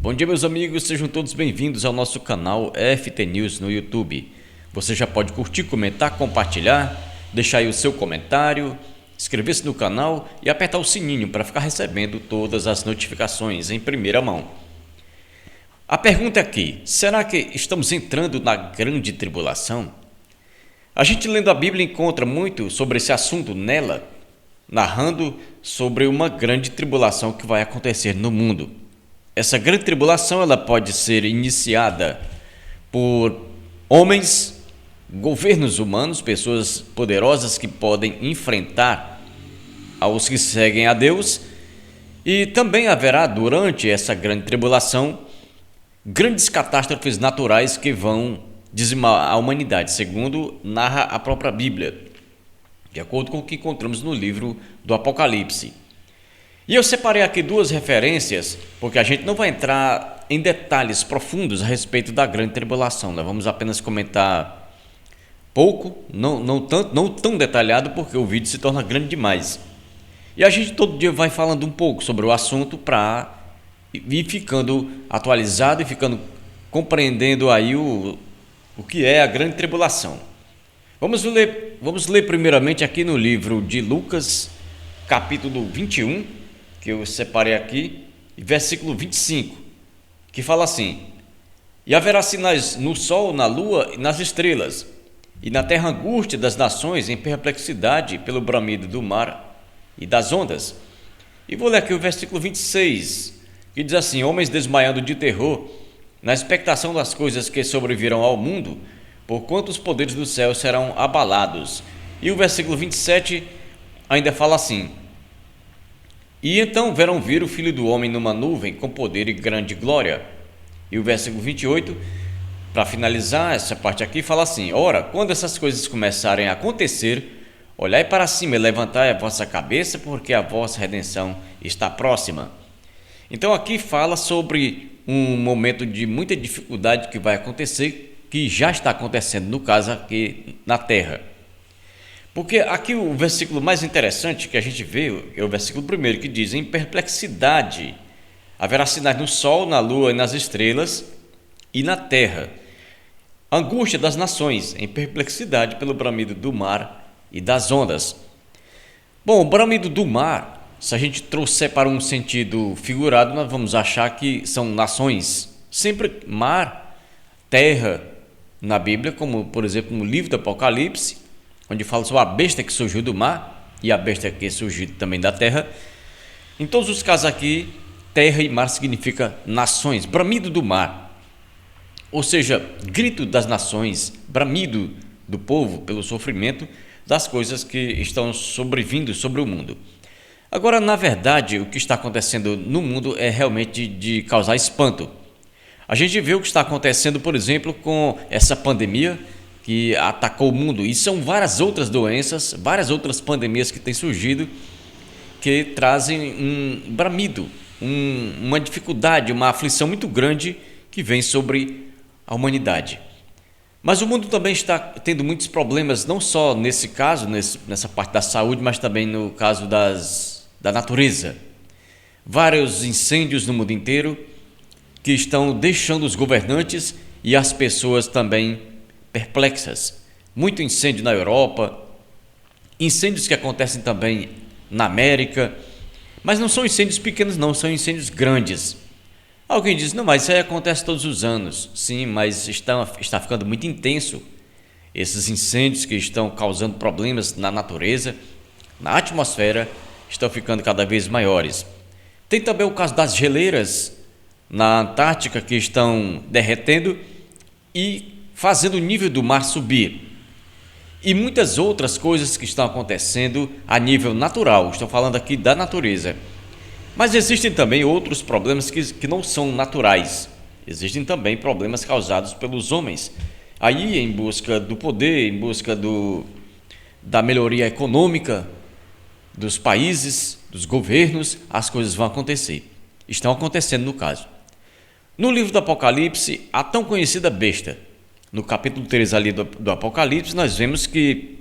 Bom dia, meus amigos, sejam todos bem-vindos ao nosso canal FT News no YouTube. Você já pode curtir, comentar, compartilhar, deixar aí o seu comentário, inscrever-se no canal e apertar o sininho para ficar recebendo todas as notificações em primeira mão. A pergunta é aqui: será que estamos entrando na grande tribulação? A gente lendo a Bíblia encontra muito sobre esse assunto nela, narrando sobre uma grande tribulação que vai acontecer no mundo. Essa grande tribulação ela pode ser iniciada por homens, governos humanos, pessoas poderosas que podem enfrentar aos que seguem a Deus, e também haverá durante essa grande tribulação grandes catástrofes naturais que vão dizimar a humanidade, segundo narra a própria Bíblia, de acordo com o que encontramos no livro do Apocalipse. E eu separei aqui duas referências, porque a gente não vai entrar em detalhes profundos a respeito da grande tribulação. Nós vamos apenas comentar pouco, não tão detalhado, porque o vídeo se torna grande demais. E a gente todo dia vai falando um pouco sobre o assunto para ir ficando atualizado e ficando compreendendo aí o que é a grande tribulação. Vamos ler primeiramente aqui no livro de Lucas, capítulo 21, que eu separei aqui, versículo 25, que fala assim: E haverá sinais no sol, na lua e nas estrelas, e na terra angústia das nações em perplexidade pelo bramido do mar e das ondas. E vou ler aqui o versículo 26, que diz assim: Homens desmaiando de terror, na expectação das coisas que sobrevirão ao mundo, porquanto os poderes do céu serão abalados. E o versículo 27 ainda fala assim: E então verão vir o Filho do Homem numa nuvem com poder e grande glória. E o versículo 28, para finalizar essa parte aqui, fala assim: Ora, quando essas coisas começarem a acontecer, olhai para cima e levantai a vossa cabeça, porque a vossa redenção está próxima. Então aqui fala sobre um momento de muita dificuldade que vai acontecer, que já está acontecendo, no caso aqui na Terra. Porque aqui o versículo mais interessante que a gente vê é o versículo 1, que diz: Em perplexidade haverá sinais no sol, na lua e nas estrelas, e na terra angústia das nações, em perplexidade pelo bramido do mar e das ondas. Bom, o bramido do mar, se a gente trouxer para um sentido figurado, nós vamos achar que são nações. Sempre mar, terra na Bíblia, como por exemplo no livro do Apocalipse, onde fala sobre a besta que surgiu do mar e a besta que surgiu também da terra. Em todos os casos aqui, terra e mar significa nações, bramido do mar, ou seja, grito das nações, bramido do povo pelo sofrimento das coisas que estão sobrevindo sobre o mundo. Agora, na verdade, o que está acontecendo no mundo é realmente de causar espanto. A gente vê o que está acontecendo, por exemplo, com essa pandemia que atacou o mundo, e são várias outras doenças, várias outras pandemias que têm surgido, que trazem um bramido, uma dificuldade, uma aflição muito grande que vem sobre a humanidade. Mas o mundo também está tendo muitos problemas, não só nesse caso, nessa parte da saúde, mas também no caso da natureza. Vários incêndios no mundo inteiro que estão deixando os governantes e as pessoas também perplexas. Muito incêndio na Europa, incêndios que acontecem também na América, mas não são incêndios pequenos não, são incêndios grandes. Alguém diz: não, mas isso aí acontece todos os anos. Sim, mas está ficando muito intenso esses incêndios que estão causando problemas na natureza, na atmosfera, estão ficando cada vez maiores. Tem também o caso das geleiras na Antártica que estão derretendo e fazendo o nível do mar subir. E muitas outras coisas que estão acontecendo a nível natural. Estou falando aqui da natureza. Mas existem também outros problemas que não são naturais. Existem também problemas causados pelos homens. Aí, em busca do poder, em busca da melhoria econômica dos países, dos governos, as coisas vão acontecer. Estão acontecendo no caso. No livro do Apocalipse, a tão conhecida besta, no capítulo 3 ali do Apocalipse, nós vemos que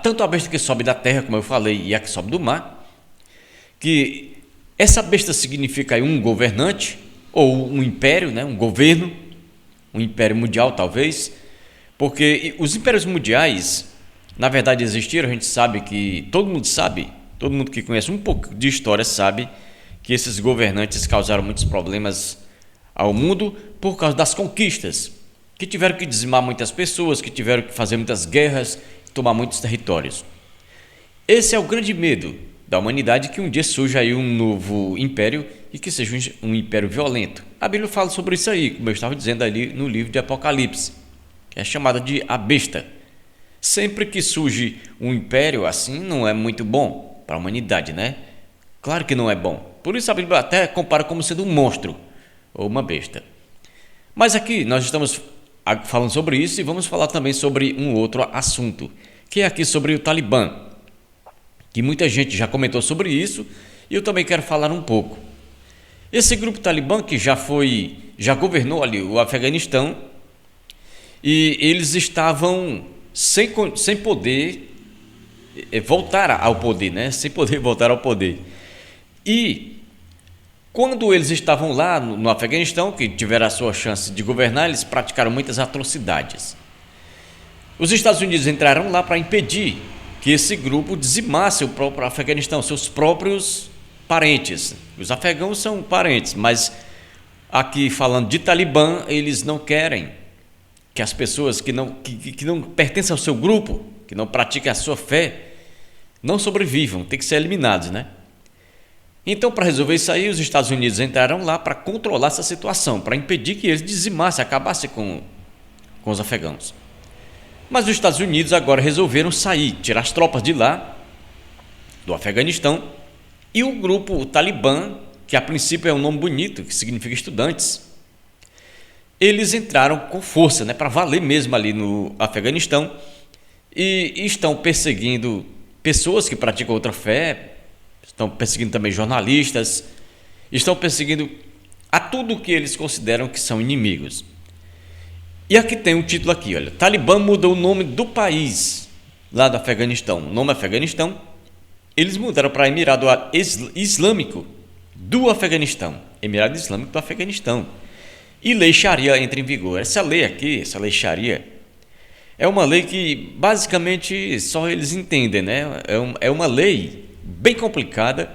tanto a besta que sobe da terra, como eu falei, e a que sobe do mar, que essa besta significa aí um governante, ou um império, né, um governo, um império mundial talvez, porque os impérios mundiais, na verdade, existiram. A gente sabe que, todo mundo que conhece um pouco de história sabe que esses governantes causaram muitos problemas ao mundo por causa das conquistas, que tiveram que dizimar muitas pessoas, que tiveram que fazer muitas guerras, tomar muitos territórios. Esse é o grande medo da humanidade, que um dia surja aí um novo império e que seja um império violento. A Bíblia fala sobre isso aí, como eu estava dizendo ali no livro de Apocalipse, que é chamada de a besta. Sempre que surge um império assim, não é muito bom para a humanidade, né? Claro que não é bom. Por isso a Bíblia até compara como sendo um monstro ou uma besta. Mas aqui nós estamos falando sobre isso e vamos falar também sobre um outro assunto, que é aqui sobre o Talibã, que muita gente já comentou sobre isso e eu também quero falar um pouco. Esse grupo Talibã que já governou ali o Afeganistão, e eles estavam sem poder voltar ao poder, né? Sem poder voltar ao poder. E quando eles estavam lá no Afeganistão, que tiveram a sua chance de governar, eles praticaram muitas atrocidades. Os Estados Unidos entraram lá para impedir que esse grupo dizimasse o próprio Afeganistão, seus próprios parentes. Os afegãos são parentes, mas aqui falando de Talibã, eles não querem que as pessoas que não pertencem ao seu grupo, que não praticam a sua fé, não sobrevivam, tem que ser eliminados, né? Então, para resolver isso aí, os Estados Unidos entraram lá para controlar essa situação, para impedir que eles dizimassem, acabassem com os afegãos. Mas os Estados Unidos agora resolveram sair, tirar as tropas de lá, do Afeganistão, e o grupo o Talibã, que a princípio é um nome bonito, que significa estudantes, eles entraram com força, né, para valer mesmo ali no Afeganistão, e estão perseguindo pessoas que praticam outra fé, estão perseguindo também jornalistas, estão perseguindo a tudo que eles consideram que são inimigos. E aqui tem um título aqui, olha, Talibã mudou o nome do país lá do Afeganistão. O nome Afeganistão, eles mudaram para Emirado Islâmico do Afeganistão. Emirado Islâmico do Afeganistão. E lei Sharia entra em vigor. Essa lei aqui, essa lei Sharia, é uma lei que basicamente só eles entendem, né? É uma lei bem complicada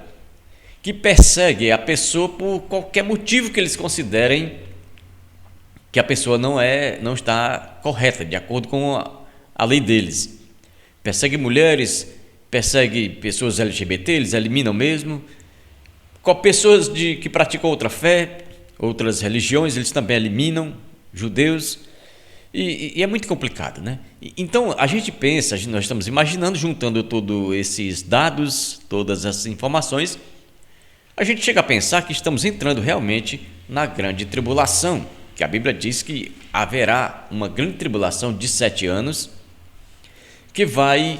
que persegue a pessoa por qualquer motivo que eles considerem que a pessoa não está correta, de acordo com a lei deles. Persegue mulheres, persegue pessoas LGBT, eles eliminam mesmo. Com pessoas que praticam outra fé, outras religiões, eles também eliminam, judeus. E é muito complicado, né? Então, a gente pensa, nós estamos imaginando, juntando todos esses dados, todas essas informações, a gente chega a pensar que estamos entrando realmente na grande tribulação, que a Bíblia diz que haverá uma grande tribulação de 7 anos, que vai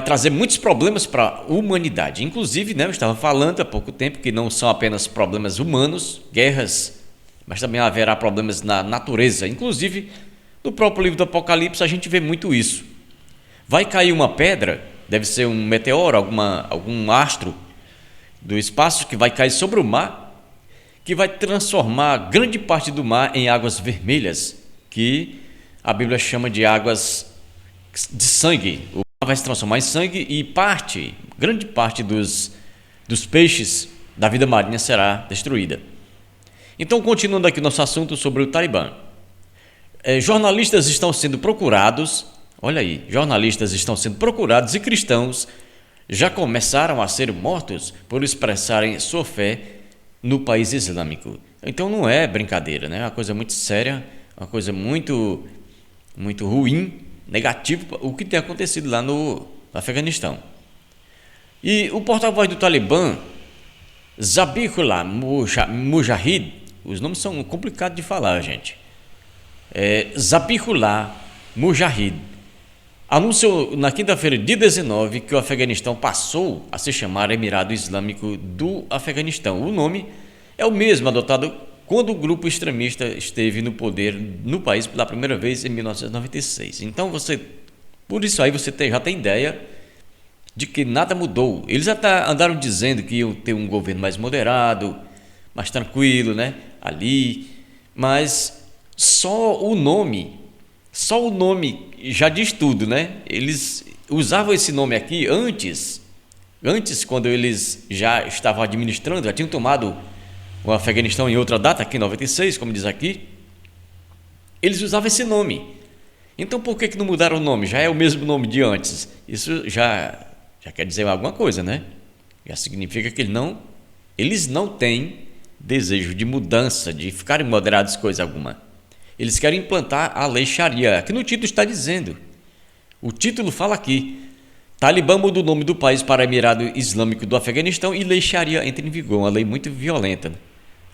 trazer muitos problemas para a humanidade. Inclusive, né, eu estava falando há pouco tempo que não são apenas problemas humanos, guerras, mas também haverá problemas na natureza. Inclusive, no próprio livro do Apocalipse, a gente vê muito isso. Vai cair uma pedra, deve ser um meteoro, algum astro do espaço que vai cair sobre o mar, que vai transformar grande parte do mar em águas vermelhas, que a Bíblia chama de águas de sangue. O mar vai se transformar em sangue e grande parte dos peixes da vida marinha será destruída. Então, continuando aqui nosso assunto sobre o Talibã. Jornalistas estão sendo procurados, olha aí, jornalistas estão sendo procurados e cristãos já começaram a ser mortos por expressarem sua fé no país islâmico. Então não é brincadeira, né? É uma coisa muito séria, uma coisa muito, muito ruim, negativa, o que tem acontecido lá no Afeganistão. E o porta-voz do Talibã, Zabihullah Mujahid, os nomes são complicados de falar, gente. Zabihullah Mujahid anunciou na quinta-feira, dia 19, que o Afeganistão passou a se chamar Emirado Islâmico do Afeganistão. O nome é o mesmo adotado quando o grupo extremista esteve no poder no país pela primeira vez em 1996. Então, por isso aí você já tem ideia de que nada mudou. Eles até andaram dizendo que iam ter um governo mais moderado, mais tranquilo, né? ali, mas só o nome já diz tudo, né? Eles usavam esse nome aqui antes, quando eles já estavam administrando, já tinham tomado o Afeganistão em outra data, aqui em 96, como diz aqui, eles usavam esse nome. Então por que não mudaram o nome? Já é o mesmo nome de antes. Isso já quer dizer alguma coisa, né? Já significa que eles não têm desejo de mudança, de ficarem moderados coisa alguma. Eles querem implantar a lei Sharia, que no título está dizendo. O título fala aqui: Talibã muda o nome do país para Emirado Islâmico do Afeganistão e lei Sharia entra em vigor. Uma lei muito violenta, né?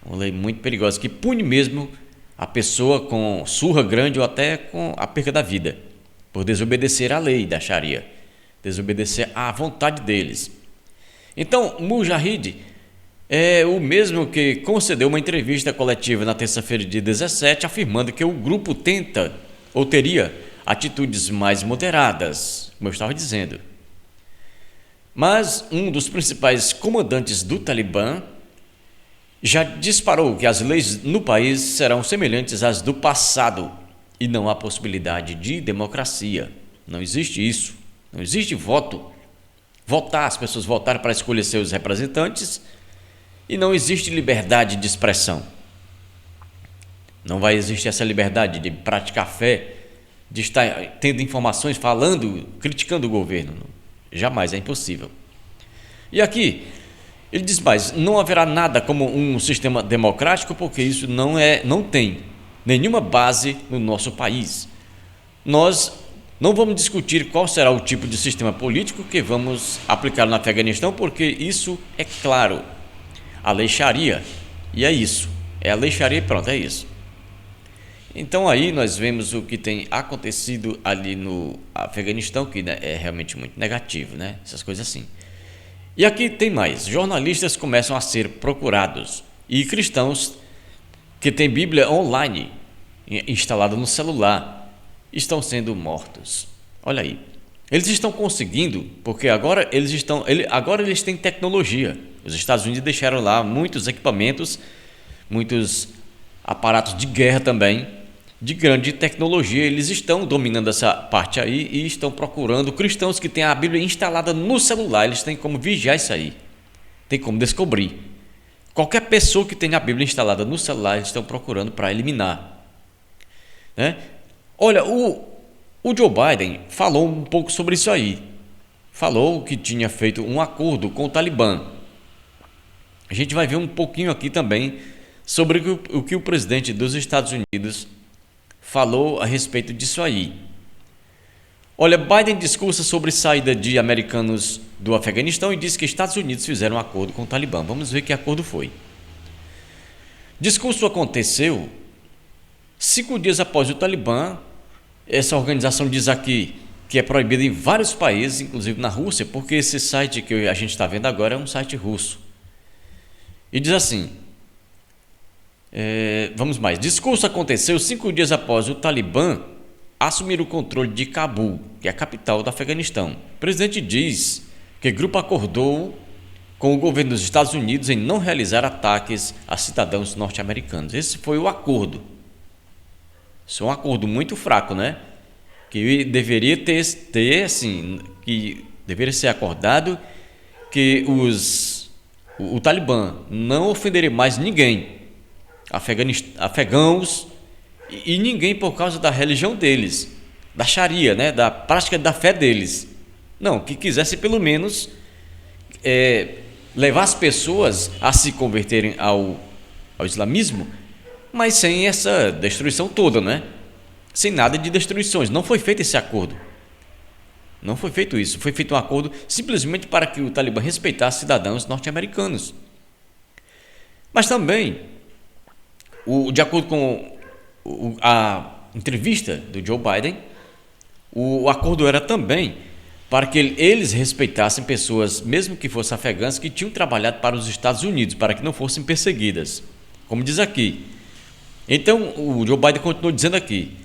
Uma lei muito perigosa, que pune mesmo a pessoa com surra grande ou até com a perda da vida, por desobedecer à lei da Sharia, desobedecer à vontade deles. Então, Mujahid é o mesmo que concedeu uma entrevista coletiva na terça-feira de 17, afirmando que o grupo tenta ou teria atitudes mais moderadas, como eu estava dizendo. Mas um dos principais comandantes do Talibã já disparou que as leis no país serão semelhantes às do passado e não há possibilidade de democracia. Não existe isso. Não existe votar, as pessoas votarem para escolher seus representantes, e não existe liberdade de expressão. Não vai existir essa liberdade de praticar fé, de estar tendo informações, falando, criticando o governo. Jamais, é impossível. E aqui ele diz mais: não haverá nada como um sistema democrático, porque isso não tem nenhuma base no nosso país. Nós não vamos discutir qual será o tipo de sistema político que vamos aplicar no Afeganistão, porque isso é claro. A lei Sharia, e é isso. É a lei Sharia e pronto, é isso. Então aí nós vemos o que tem acontecido ali no Afeganistão, que é realmente muito negativo, né? Essas coisas assim. E aqui tem mais: jornalistas começam a ser procurados e cristãos que têm Bíblia online instalada no celular estão sendo mortos. Olha aí, eles estão conseguindo, porque agora eles têm tecnologia. Os Estados Unidos deixaram lá muitos equipamentos, muitos aparatos de guerra também, de grande tecnologia. Eles estão dominando essa parte aí e estão procurando cristãos que têm a Bíblia instalada no celular. Eles têm como vigiar isso aí, tem como descobrir. Qualquer pessoa que tenha a Bíblia instalada no celular, eles estão procurando para eliminar, né? Olha, o Joe Biden falou um pouco sobre isso aí. Falou que tinha feito um acordo com o Talibã. A gente vai ver um pouquinho aqui também sobre o que o presidente dos Estados Unidos falou a respeito disso aí. Olha, Biden discursa sobre saída de americanos do Afeganistão e diz que Estados Unidos fizeram um acordo com o Talibã. Vamos ver que acordo foi. Discurso aconteceu 5 dias após o Talibã. Essa organização diz aqui que é proibida em vários países, inclusive na Rússia, porque esse site que a gente está vendo agora é um site russo. E diz assim, vamos mais. Discurso aconteceu 5 dias após o Talibã assumir o controle de Cabul, que é a capital do Afeganistão. O presidente diz que o grupo acordou com o governo dos Estados Unidos em não realizar ataques a cidadãos norte-americanos. Esse foi o acordo. Isso é um acordo muito fraco, né? Que deveria ter assim, que deveria ser acordado que o Talibã não ofenderia mais ninguém, afegãos e ninguém por causa da religião deles, da Sharia, né? Da prática da fé deles. Não, que quisesse pelo menos levar as pessoas a se converterem ao islamismo, mas sem essa destruição toda, né? Sem nada de destruições. Não foi feito esse acordo. Não foi feito isso. Foi feito um acordo simplesmente para que o Talibã respeitasse cidadãos norte-americanos. Mas também, de acordo com a entrevista do Joe Biden, o acordo era também para que eles respeitassem pessoas, mesmo que fossem afegãs, que tinham trabalhado para os Estados Unidos, para que não fossem perseguidas. Como diz aqui. Então, o Joe Biden continuou dizendo aqui: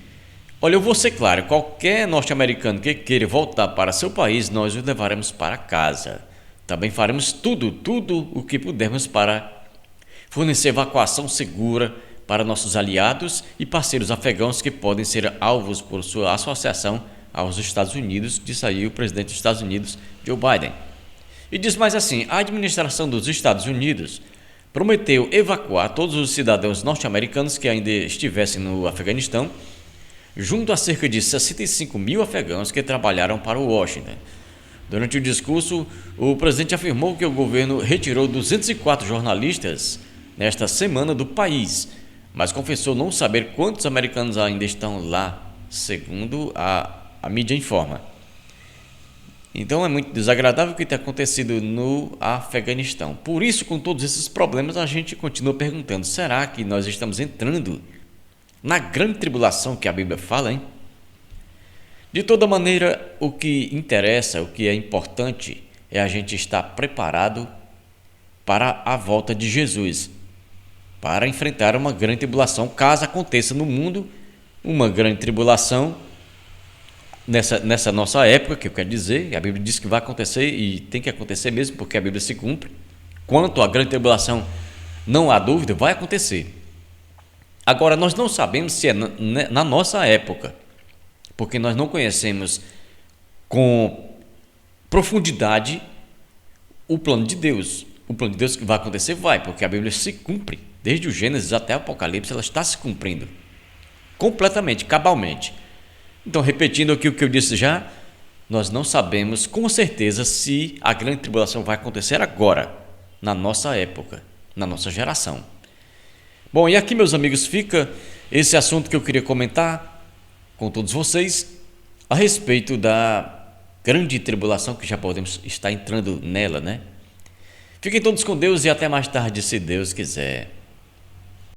olha, eu vou ser claro, qualquer norte-americano que queira voltar para seu país, nós o levaremos para casa. Também faremos tudo o que pudermos para fornecer evacuação segura para nossos aliados e parceiros afegãos que podem ser alvos por sua associação aos Estados Unidos, disse aí o presidente dos Estados Unidos, Joe Biden. E diz mais assim: a administração dos Estados Unidos prometeu evacuar todos os cidadãos norte-americanos que ainda estivessem no Afeganistão, junto a cerca de 65 mil afegãos que trabalharam para Washington. Durante o discurso, o presidente afirmou que o governo retirou 204 jornalistas nesta semana do país, mas confessou não saber quantos americanos ainda estão lá, segundo a mídia informa. Então é muito desagradável o que tem acontecido no Afeganistão. Por isso, com todos esses problemas, a gente continua perguntando: será que nós estamos entrando na grande tribulação que a Bíblia fala, hein? De toda maneira, o que interessa, o que é importante, é a gente estar preparado para a volta de Jesus, para enfrentar uma grande tribulação, caso aconteça no mundo uma grande tribulação nessa nossa época, que eu quero dizer. A Bíblia diz que vai acontecer e tem que acontecer mesmo, porque a Bíblia se cumpre. Quanto à grande tribulação, não há dúvida, vai acontecer. Agora, nós não sabemos se é na nossa época, porque nós não conhecemos com profundidade o plano de Deus. O plano de Deus que vai acontecer, vai, porque a Bíblia se cumpre. Desde o Gênesis até o Apocalipse, ela está se cumprindo completamente, cabalmente. Então, repetindo aqui o que eu disse já, nós não sabemos com certeza se a grande tribulação vai acontecer agora, na nossa época, na nossa geração. Bom, e aqui, meus amigos, fica esse assunto que eu queria comentar com todos vocês a respeito da grande tribulação, que já podemos estar entrando nela, né? Fiquem todos com Deus e até mais tarde, se Deus quiser.